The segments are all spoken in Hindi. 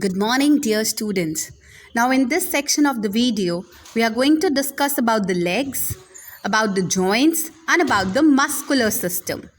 Good morning, dear students. Now, in this section of the video, we are going to discuss about the legs, about the joints, and about the muscular system.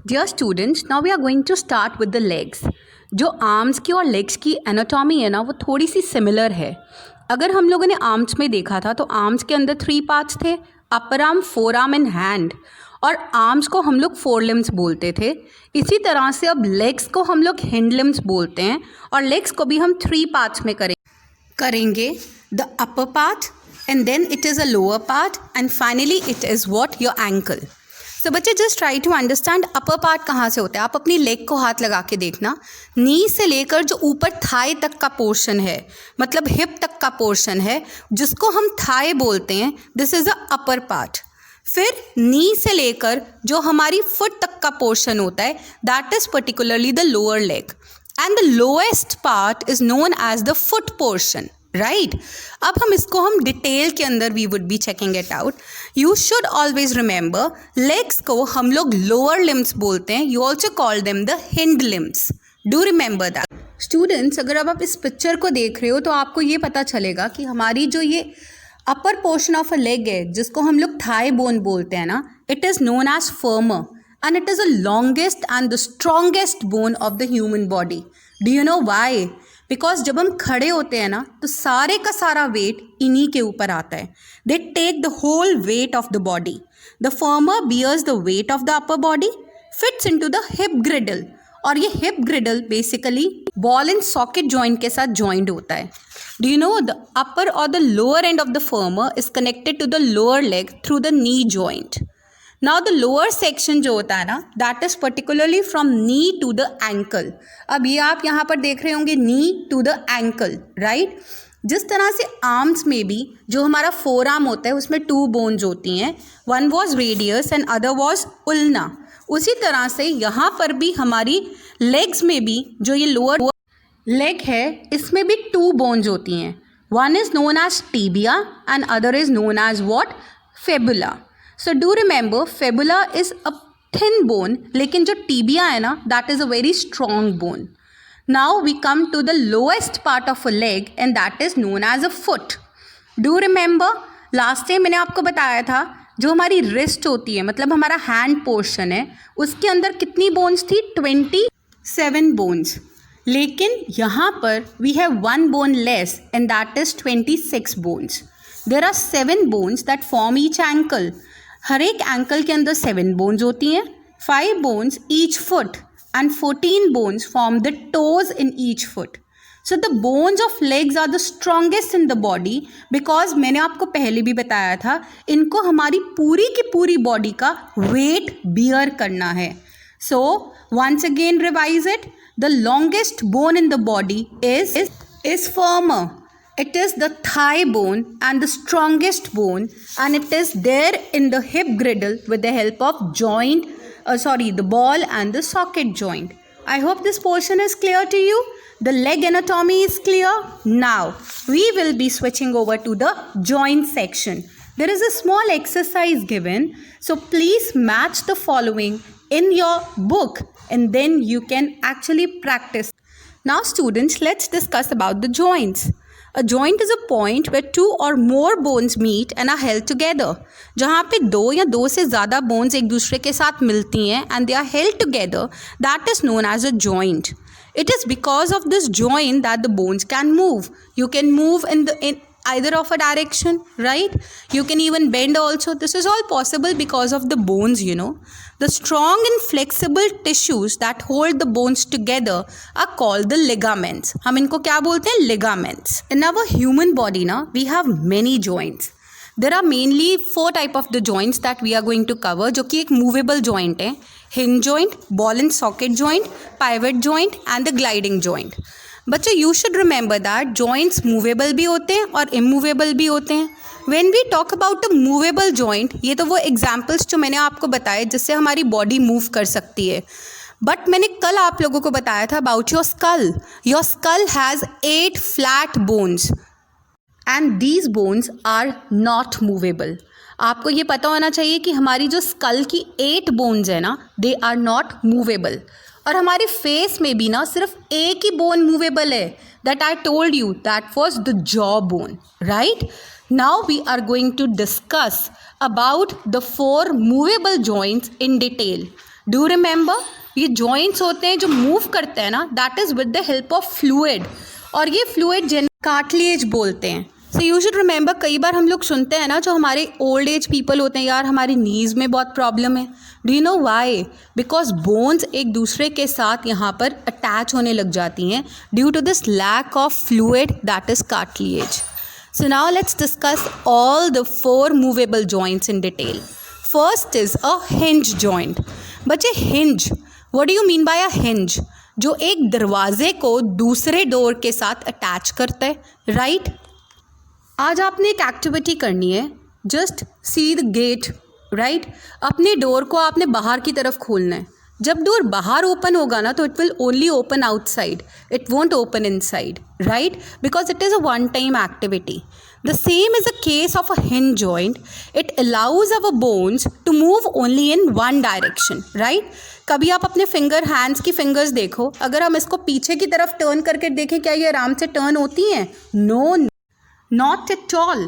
Dear students, now we are going to start with the legs. जो आर्म्स की और लेग्स की एनाटॉमी है ना, वो थोड़ी सी सिमिलर है. अगर हम लोगों ने आर्म्स में देखा था तो आर्म्स के अंदर 3 पार्ट्स थे, upper arm, four arm and hand. और आर्म्स को हम लोग 4 लिम्स बोलते थे. इसी तरह से अब लेग्स को हम लोग हिंड लिम्स बोलते हैं और लेग्स को भी हम 3 पार्ट्स में करेंगे. The upper part and then it is a lower part and finally it is what your ankle. So बच्चे just try to understand upper part कहाँ से होता है. आप अपनी लेग को हाथ लगा के देखना, नी से लेकर जो ऊपर थाई तक का पोर्शन है, मतलब हिप तक का पोर्शन है, जिसको हम थाई बोलते हैं, this is the upper part. फिर नी से लेकर जो हमारी फुट तक का पोर्शन होता है, that is particularly the lower leg and the lowest part is known as the foot portion. Right. अब हम इसको डिटेल के अंदर we would be checking it out. You should always remember, legs को हम लोग लोअर लिम्स बोलते हैं. You also call them the hind limbs. Do remember that. Students, अगर अब आप इस पिक्चर को देख रहे हो तो आपको ये पता चलेगा कि हमारी जो ये upper portion of a leg है, जिसको हम लोग थाई बोन बोलते हैं ना, it is known as femur and it is the longest and the strongest bone of the human body. Do you know why? Because जब हम खड़े होते हैं ना, तो सारे का सारा वेट इन्हीं के ऊपर आता है. They take the whole weight of the body. The femur bears the weight of the upper body, fits into the hip girdle. और ये hip girdle basically ball and socket joint के साथ जॉइंट होता है. Do you know the upper or the lower end of the femur is connected to the lower leg through the knee joint. Now the lower section जो होता है ना, that is particularly from knee to the ankle. अब ये आप यहाँ पर देख रहे होंगे knee to the ankle, right? जिस तरह से आर्म्स में भी जो हमारा फोर आर्म होता है उसमें 2 बोन्स होती हैं, one was radius and other was ulna. उसी तरह से यहाँ पर भी हमारी लेग्स में भी जो ये लोअर लेग है, इसमें भी 2 बोन्स होती हैं. One is known as tibia and other is known as what? Fibula. So do remember, fibula is a thin bone, लेकिन जो टीबिया है ना, that is a very strong bone. Now we come to the lowest part of a leg and that is known as a foot. Do remember, last time मैंने आपको बताया था, जो हमारी रिस्ट होती है, मतलब हमारा हैंड पोर्शन है, उसके अंदर कितनी बोन्स थी? 27 बोन्स. लेकिन यहाँ पर we have 1 bone less and that is 26 bones. There are 7 bones that form each ankle. हर एक एंकल के अंदर 7 बोन्स होती हैं, 5 bones each foot and 14 bones form the toes in each foot. So the bones of legs are the strongest in the body because मैंने आपको पहले भी बताया था, इनको हमारी पूरी की पूरी बॉडी का वेट बियर करना है. सो once again revise it. The longest bone in the body is femur. It is the thigh bone and the strongest bone, and it is there in the hip girdle with the help of the ball and the socket joint. I hope this portion is clear to you. The leg anatomy is clear. Now we will be switching over to the joint section. There is a small exercise given, so please match the following in your book and then you can actually practice. Now students, let's discuss about the joints. A joint is a point where 2 or more bones meet and are held together. जहाँ पे 2 या 2 से ज़्यादा bones एक दूसरे के साथ मिलती हैं and they are held together, that is known as a joint. It is because of this joint that the bones can move. You can move in either of a direction, right? You can even bend also. This is all possible because of the bones, you know. The strong and flexible tissues that hold the bones together are called the ligaments. हम इनको क्या बोलते हैं? Ligaments. In our human body ना, we have many joints. There are mainly 4 type of the joints that we are going to cover, जो कि एक movable joint है, hinge joint, ball and socket joint, pivot joint and the gliding joint. बच्चों, you should remember that joints movable भी होते हैं और इमूवेबल भी होते हैं. When we talk about a movable joint, ये तो वो एग्जांपल्स जो मैंने आपको बताए जिससे हमारी बॉडी मूव कर सकती है. बट मैंने कल आप लोगों को बताया था about your skull. Your skull has 8 flat bones and these bones are not movable. आपको ये पता होना चाहिए कि हमारी जो स्कल की 8 बोन्स है ना, दे आर नॉट मूवेबल. और हमारे फेस में भी ना सिर्फ एक ही बोन मूवेबल है, that I told you, that was the jaw bone, right? Now we are going to discuss about the 4 movable joints in detail. Do remember, ये जॉइंट्स होते हैं जो मूव करते हैं ना, that is with the help of fluid, और ये फ्लूइड कार्टिलेज बोलते हैं. सो यू शुड रिमेंबर, कई बार हम लोग सुनते हैं ना, जो हमारे ओल्ड एज पीपल होते हैं, यार हमारी नीज़ में बहुत प्रॉब्लम है. Do you know why? Because bones एक दूसरे के साथ यहाँ पर अटैच होने लग जाती हैं due to this lack of fluid, that is cartilage. So now let's discuss all the 4 movable joints in detail. First is a hinge joint. बच्चे hinge, what do you mean by a hinge? जो एक दरवाजे को दूसरे डोर के साथ अटैच करता है, राइट? आज आपने एक एक्टिविटी करनी है, just see the gate, right? अपने डोर को आपने बाहर की तरफ खोलना है. जब डोर बाहर ओपन होगा ना, तो it will only open outside, it won't open inside, right? Because it is a one time activity. The same is a case of a hinge joint. It allows our bones to move only in one direction, right? कभी आप अपने हैंड्स की फिंगर्स देखो, अगर हम इसको पीछे की तरफ टर्न करके देखें, क्या ये आराम से टर्न होती हैं? No, not at all.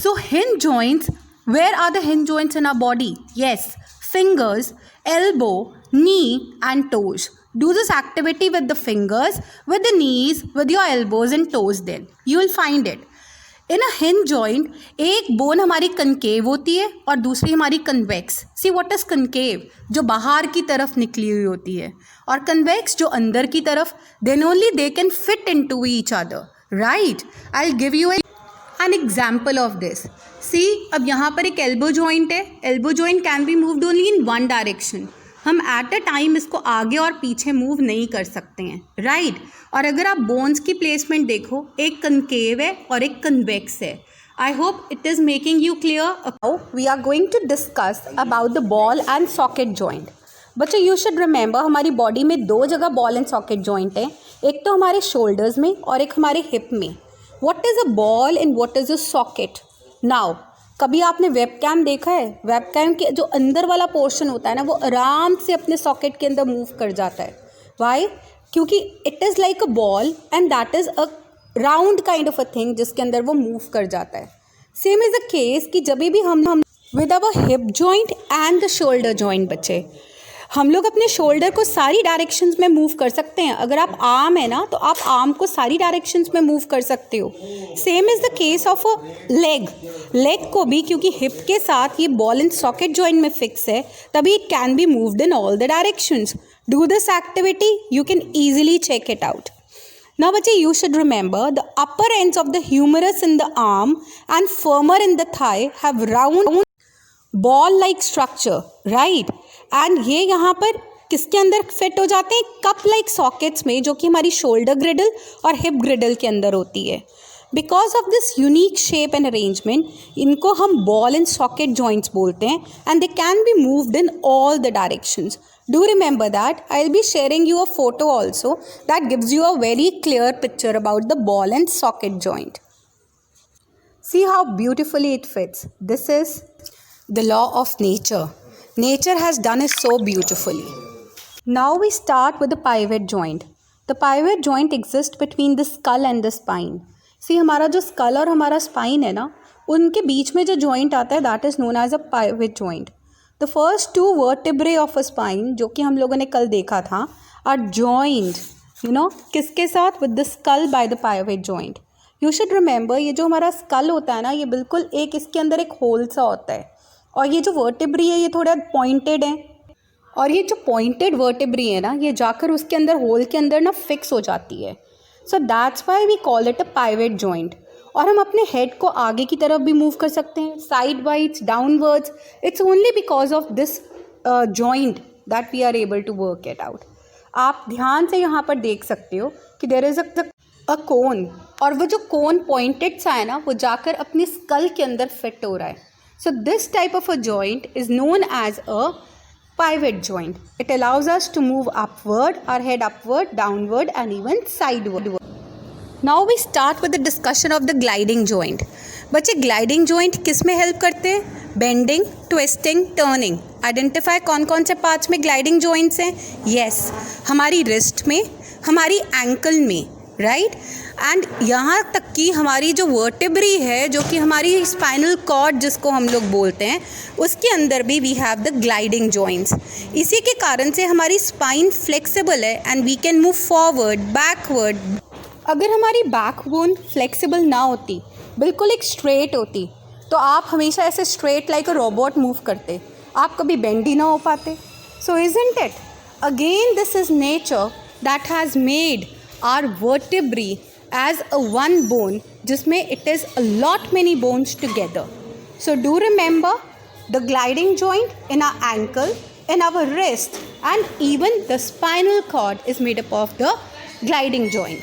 So hinge joints, where are the hinge joints in our body? Yes, fingers, elbow, knee and toes. Do this activity with the fingers, with the knees, with your elbows and toes, then you will find it. In a hinge joint, एक बोन हमारी कनकेव होती है और दूसरी हमारी convex. See what is concave? जो बाहर की तरफ निकली हुई होती है, और कन्वेक्स जो अंदर की तरफ. Then only they can fit into each other, right? I will give you an example of this. See, अब यहाँ पर एक एल्बो जॉइंट है. Elbow joint can be moved only in one direction. हम एट अ टाइम इसको आगे और पीछे मूव नहीं कर सकते हैं, राइट? और अगर आप बोन्स की प्लेसमेंट देखो, एक कनकेव है और एक कन्वेक्स है. I hope it is making you clear. Now we are going to discuss about the ball and socket joint. बच्चों, यू शुड रिमेंबर, हमारी बॉडी में 2 जगह बॉल एंड सॉकेट जॉइंट है. एक तो हमारे शोल्डर्स में और एक हमारे हिप में. What is a ball and what is a socket? Now, कभी आपने वेबकैम देखा है? वेबकैम के जो अंदर वाला पोर्शन होता है ना, वो आराम से अपने सॉकेट के अंदर मूव कर जाता है. वाई? क्योंकि it is like a ball and that is a round kind of a thing जिसके अंदर वो मूव कर जाता है. सेम इज़ अ केस कि जब भी हम with our hip joint and the shoulder joint, बच्चे, हम लोग अपने शोल्डर को सारी डायरेक्शंस में मूव कर सकते हैं. अगर आप आर्म है ना, तो आप आर्म को सारी डायरेक्शंस में मूव कर सकते हो. Same is the case of a leg. Leg को भी, क्योंकि हिप के साथ ये बॉल एंड सॉकेट जॉइंट में फिक्स है, तभी it can be moved in all the directions. Do this activity, you can easily check it out. Now, bache, you should remember the upper ends of the humerus in the arm and femur in the thigh have round ball-like structure, right? And ये यहाँ पर किसके अंदर फिट हो जाते हैं? कप लाइक सॉकेट्स में, जो कि हमारी शोल्डर ग्रिडल और हिप ग्रिडल के अंदर होती है. Because of this unique shape and arrangement, इनको हम बॉल एंड सॉकेट जॉइंट्स बोलते हैं, and they can be moved in all the directions. Do remember that. I'll be sharing you a photo also that gives you a very clear picture about the ball and socket joint. See how beautifully it fits. This is the law of nature. Nature has done it so beautifully. Now we start with the pivot joint. The pivot joint exists between the skull and the spine. See, हमारा जो skull और हमारा spine है ना, उनके बीच में जो joint आता है, that is known as a pivot joint. The first 2 vertebrae of a spine, जो कि हम लोगों ने कल देखा था, are joined, किसके साथ? with the skull by the pivot joint. You should remember, ये जो हमारा skull होता है ना, ये बिल्कुल इसके अंदर एक होल सा होता है, और ये जो vertebrae है ये थोड़ा पॉइंटेड है, और ये जो पॉइंटेड vertebrae है ना, ये जाकर उसके अंदर होल के अंदर ना फिक्स हो जाती है. So that's why we call it a pivot joint. और हम अपने हेड को आगे की तरफ भी मूव कर सकते हैं, side wise, downwards. It's only because of this joint that we are able to work it out. आप ध्यान से यहाँ पर देख सकते हो कि देयर इज़ अ कोन, और वो जो कोन पॉइंटेड सा है ना, वो जाकर अपनी स्कल के अंदर फिट हो रहा है. So this type of a joint is known as a pivot joint. It allows us to move upward, our head upward, downward and even sideward. Now we start with the discussion of the gliding joint. बच्चे, gliding joint किस में हेल्प करते हैं? Bending, twisting, turning. आइडेंटिफाई कौन कौन से पार्ट्स में ग्लाइडिंग जॉइंट्स हैं? यस, हमारी रिस्ट में, हमारी एंकल में, राइट, एंड यहाँ तक कि हमारी जो वर्टेब्री है, जो कि हमारी स्पाइनल कॉर्ड जिसको हम लोग बोलते हैं, उसके अंदर भी we have the gliding joints. इसी के कारण से हमारी स्पाइन फ्लेक्सिबल है and we can move forward, backward. अगर हमारी बैकबोन फ्लेक्सिबल ना होती, बिल्कुल एक स्ट्रेट होती, तो आप हमेशा ऐसे straight like a robot move करते, आप कभी बेंड ही ना हो पाते। So isn't it? Again this is nature that has made our vertebrae as a one bone, जिसमें it is a lot many bones together. So do remember the gliding joint in our ankle, in our wrist, and even the spinal cord is made up of the gliding joint.